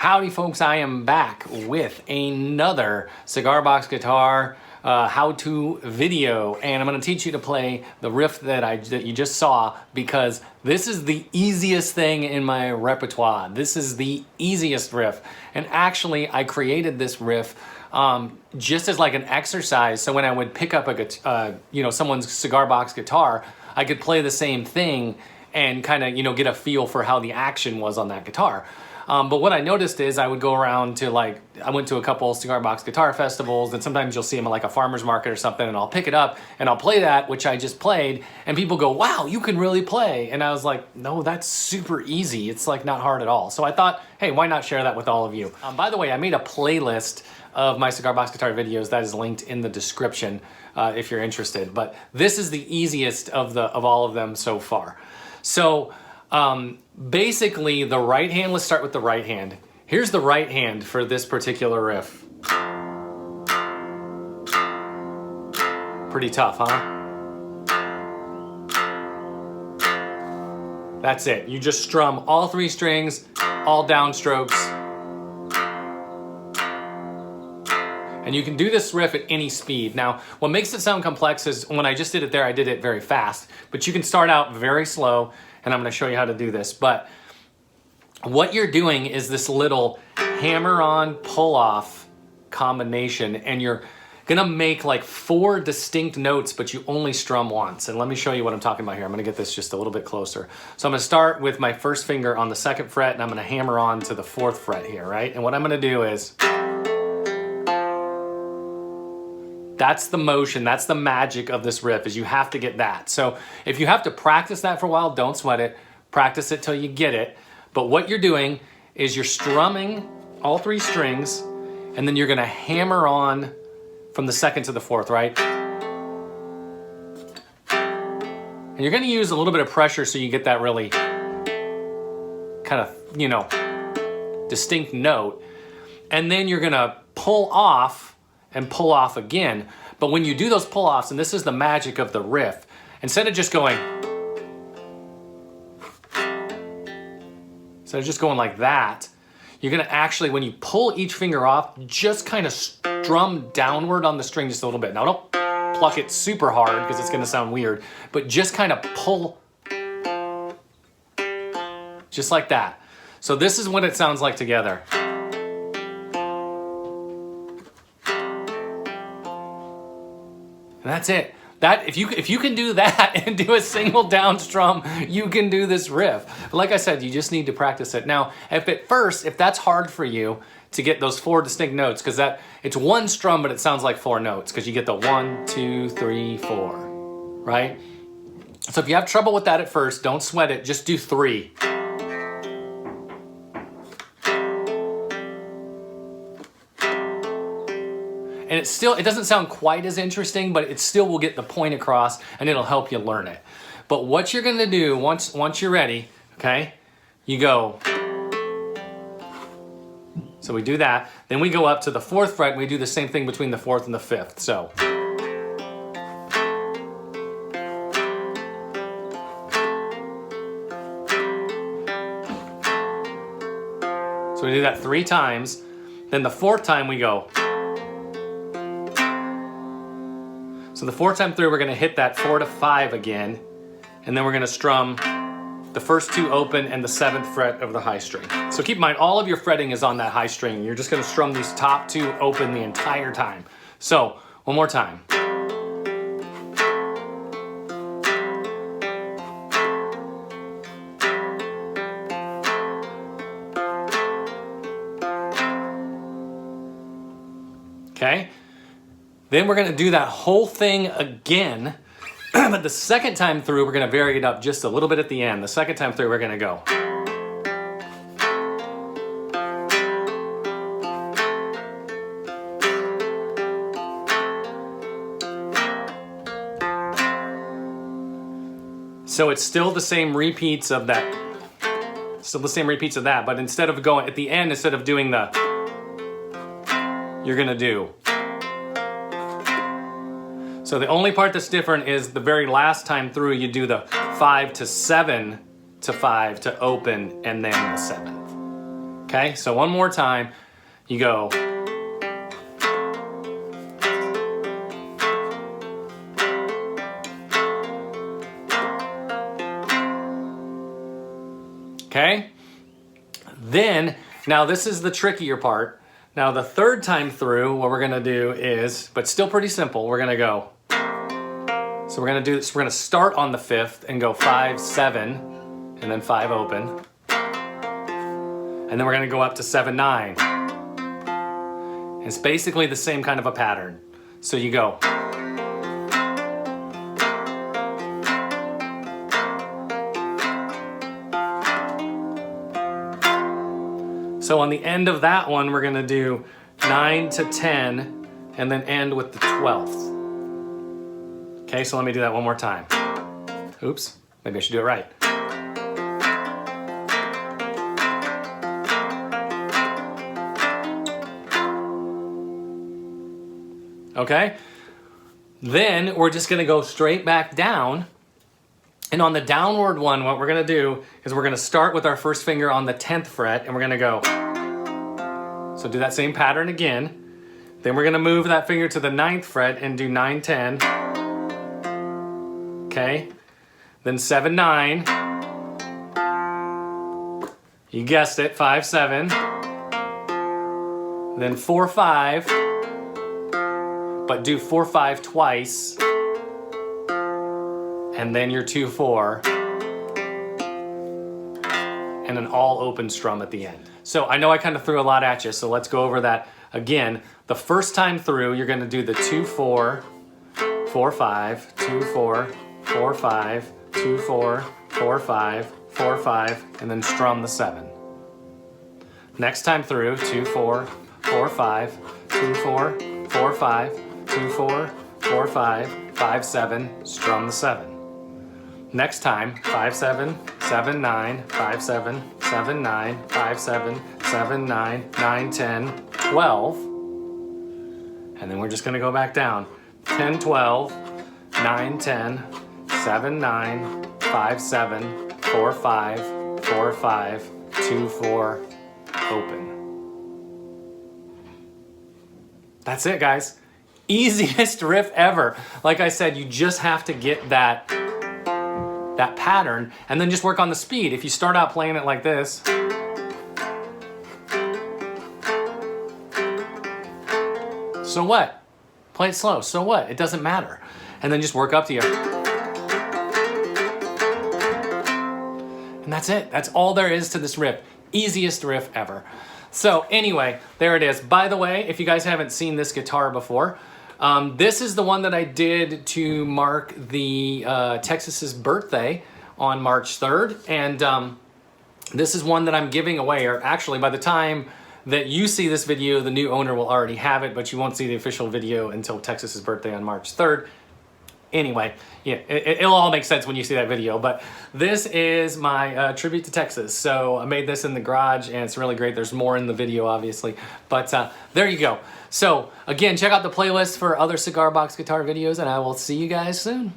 Howdy folks, I am back with another cigar box guitar how-to video, and I'm going to teach you to play the riff that you just saw, because this is the easiest thing in my repertoire. This is the easiest riff, and actually I created this riff just as like an exercise, so when I would pick up a someone's cigar box guitar, I could play the same thing and kind of get a feel for how the action was on that guitar. But what I noticed is I would go around to, I went to a couple cigar box guitar festivals, and sometimes you'll see them at like a farmer's market or something, and I'll pick it up and I'll play that, which I just played, and people go, wow, you can really play. And I was like, no, that's super easy. It's like not hard at all. So I thought, hey, why not share that with all of you? By the way, I made a playlist of my cigar box guitar videos that is linked in the description if you're interested. But this is the easiest of all of them so far. So basically the right hand, let's start with the right hand. Here's the right hand for this particular riff. Pretty tough, huh? That's it. You just strum all three strings, all downstrokes. And you can do this riff at any speed. Now, what makes it sound complex is when I just did it there, I did it very fast. But you can start out very slow, and I'm gonna show you how to do this. But what you're doing is this little hammer-on, pull-off combination, and you're gonna make like 4 distinct notes, but you only strum once. And let me show you what I'm talking about here. I'm gonna get this just a little bit closer. So I'm gonna start with my first finger on the 2nd fret, and I'm gonna hammer on to the 4th fret here, right? And what I'm gonna do is, that's the motion, that's the magic of this riff, is you have to get that. So if you have to practice that for a while, don't sweat it. Practice it till you get it. But what you're doing is you're strumming all 3 strings, and then you're gonna hammer on from the 2nd to the 4th, right? And you're gonna use a little bit of pressure so you get that really kind of, distinct note. And then you're gonna pull off and pull off again. But when you do those pull-offs, and this is the magic of the riff, instead of just going like that, you're gonna actually, when you pull each finger off, just kind of strum downward on the string just a little bit. Now don't pluck it super hard because it's gonna sound weird, but just kind of pull, just like that. So this is what it sounds like together. And that's it. That if you can do that and do a single down strum, you can do this riff. But like I said, you just need to practice it. Now, if that's hard for you to get those 4 distinct notes, because it's 1 strum, but it sounds like 4 notes, because you get the 1, 2, 3, 4, right? So if you have trouble with that at first, don't sweat it. Just do 3. And it doesn't sound quite as interesting, but it still will get the point across, and it'll help you learn it. But what you're gonna do, once you're ready, okay, you go. So we do that, then we go up to the 4th fret, and we do the same thing between the 4th and the 5th, so. So we do that 3 times, then the 4th time we go. So the 4th time through, we're gonna hit that 4 to 5 again, and then we're gonna strum the first 2 open and the 7th fret of the high string. So keep in mind, all of your fretting is on that high string. You're just gonna strum these top 2 open the entire time. So, one more time. Okay? Then we're gonna do that whole thing again, but the 2nd time through, we're gonna vary it up just a little bit at the end. The 2nd time through, we're gonna go. So it's still the same repeats of that, but instead of going, at the end, instead of doing the, you're gonna do. So the only part that's different is the very last time through, you do the 5 to 7 to 5 to open, and then the 7th. Okay, so one more time, you go. Okay, then, now this is the trickier part. Now the third time through, what we're gonna do is, but still pretty simple, we're gonna go. So we're gonna do this, we're gonna start on the 5th and go 5, 7, and then 5 open. And then we're gonna go up to 7, 9. And it's basically the same kind of a pattern. So you go. So on the end of that one, we're gonna do 9 to 10 and then end with the 12th. Okay, so let me do that one more time. Oops, maybe I should do it right. Okay, then we're just gonna go straight back down. And on the downward one, what we're gonna do is we're gonna start with our first finger on the 10th fret and we're gonna go. So do that same pattern again. Then we're gonna move that finger to the 9th fret and do 9, 10. Okay, then 7, 9. You guessed it, 5, 7. Then 4, 5. But do 4, 5 twice. And then your 2, 4, and an all open strum at the end. So I know I kind of threw a lot at you, so let's go over that again. The first time through, you're gonna do the 2, 4, 4, 5, 2, 4, 4, 5, 2, 4, 4, 5, 4, 5, and then strum the 7. Next time through, 2, 4, 4, 5, 2, 4, 4, 5, 2, 4, 4, 5, 5, 7, strum the 7. Next time, 5, 7, 7, 9, 5, 7, 7, 9, 5, 7, 7, 9, 9, 10, 12. And then we're just gonna go back down. 10, 12, 9, 10, 7, 9, 5, 7, 4, 5, 4, 5, 2, 4, open. That's it, guys. Easiest riff ever. Like I said, you just have to get that pattern and then just work on the speed. If you start out playing it like this, so what? Play it slow, so what? It doesn't matter. And then just work up to you. And that's it. That's all there is to this riff. Easiest riff ever. So anyway, there it is. By the way, if you guys haven't seen this guitar before, this is the one that I did to mark the Texas's birthday on March 3rd. And this is one that I'm giving away, or actually by the time that you see this video, the new owner will already have it, but you won't see the official video until Texas's birthday on March 3rd. Anyway, yeah, it'll all make sense when you see that video, but this is my tribute to Texas. So I made this in the garage and it's really great. There's more in the video, obviously, but there you go. So again, check out the playlist for other cigar box guitar videos and I will see you guys soon.